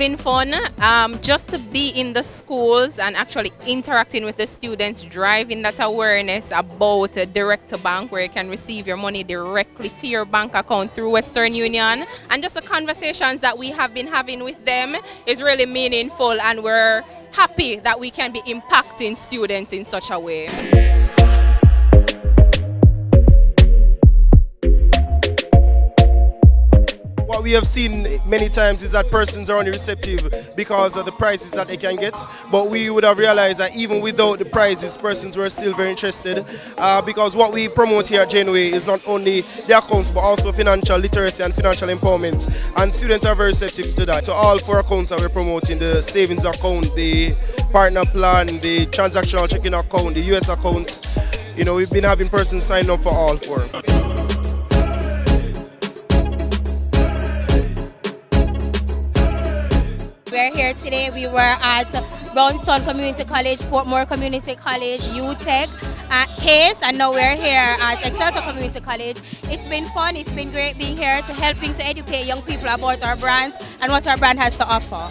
been fun. Just to be in the schools and actually interacting with the students, driving that awareness about direct to bank, where you can receive your money directly to your bank account through Western Union. And just the conversations that we have been having with them is really meaningful, and we're happy that we can be impacting students in such a way. What we have seen many times is that persons are only receptive because of the prices that they can get. But we would have realized that even without the prizes, persons were still very interested because what we promote here at Janeway is not only the accounts but also financial literacy and financial empowerment. And students are very receptive to that. To all 4 accounts that we're promoting, the savings account, the partner plan, the transactional checking account, the US account, you know, we've been having persons sign up for all 4. We're here today. We were at Brownstown Community College, Portmore Community College, UTech, Case, and now we're here at Excelsior Community College. It's been fun. It's been great being here to helping to educate young people about our brands and what our brand has to offer.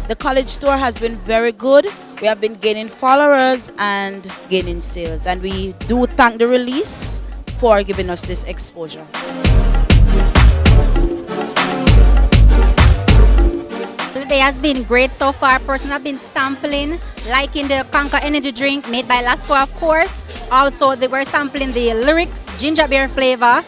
The college store has been very good. We have been gaining followers and gaining sales, and we do thank the release for giving us this exposure. The day has been great so far. Persons have been sampling, liking the Conquer energy drink made by Lasco, of course. Also, they were sampling the Lyrics ginger beer flavor,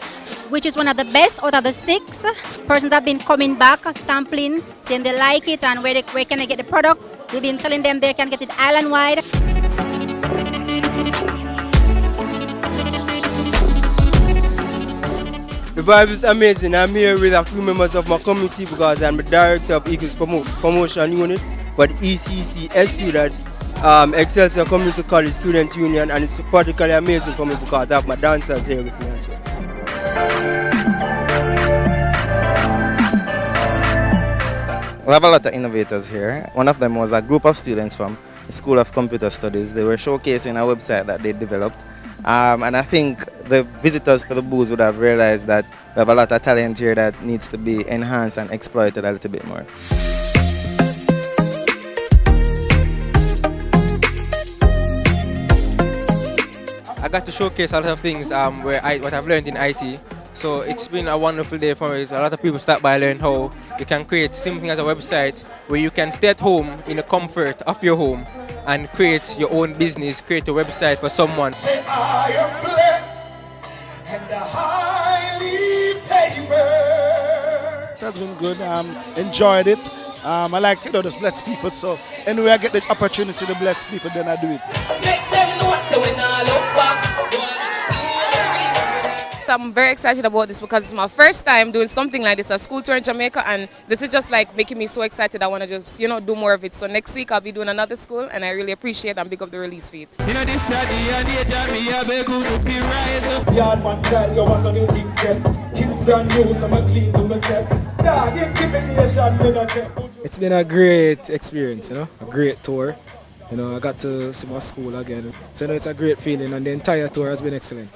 which is one of the best out of the 6. Persons have been coming back, sampling, saying they like it and where can they get the product. We've been telling them they can get it island-wide. The vibe is amazing. I'm here with a few members of my community because I'm the director of Eagles Promotion Unit for the ECCSU, that's Excelsior Community College Student Union, and it's particularly amazing for me because I have my dancers here with me as well. We have a lot of innovators here. One of them was a group of students from the School of Computer Studies. They were showcasing a website that they developed. And I think the visitors to the booth would have realized that we have a lot of talent here that needs to be enhanced and exploited a little bit more. I got to showcase a lot of things what I've learned in IT. So it's been a wonderful day for me. A lot of people stop by and learn how you can create something as a website where you can stay at home in the comfort of your home and create your own business, create a website for someone. I am blessed and highly favored. That's been good. Enjoyed it. I like just bless people. So anyway, I get the opportunity to bless people, then I do it. Make them know so when I look back. I'm very excited about this because it's my first time doing something like this, a school tour in Jamaica, and this is just like making me so excited. I want to just, do more of it. So next week I'll be doing another school, and I really appreciate and big up the release feed. It's been a great experience, a great tour. I got to see my school again. So it's a great feeling, and the entire tour has been excellent.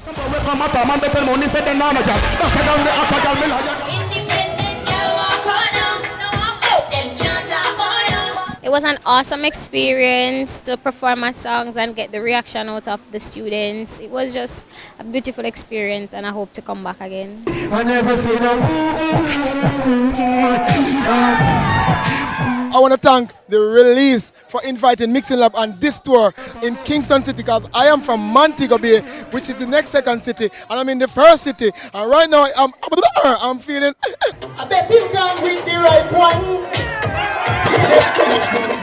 It was an awesome experience to perform my songs and get the reaction out of the students. It was just a beautiful experience, and I hope to come back again. I never seen I want to thank the release for inviting Mixing Lab on this tour in Kingston City, because I am from Antigua Bay, which is the next second city, and I'm in the first city, and right now I'm feeling. I bet you can with the right one.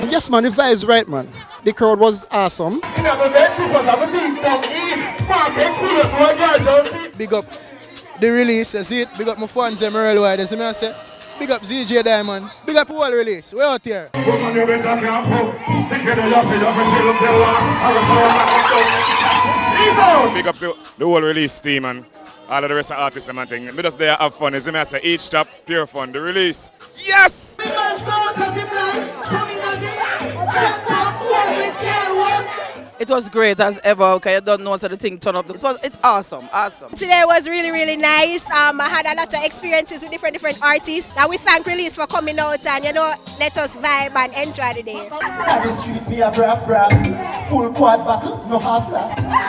Yes, man, the vibe's right, man. The crowd was awesome. Big up the release, I see it. Big up my fans, them real wide. You see me, I say. Big up ZJ Diamond. Big up all release. We're out here. Big up to the whole release team and all of the rest of the artists and thing. We just there have fun. As I say, each stop, pure fun. The release. Yes! It was great as ever. Okay, you don't know so the thing turned up. It's awesome, awesome. Today was really, really nice. I had a lot of experiences with different artists. And we thank Release for coming out and let us vibe and enjoy the day. On the street, me a braff, full quad buckle, no half laugh.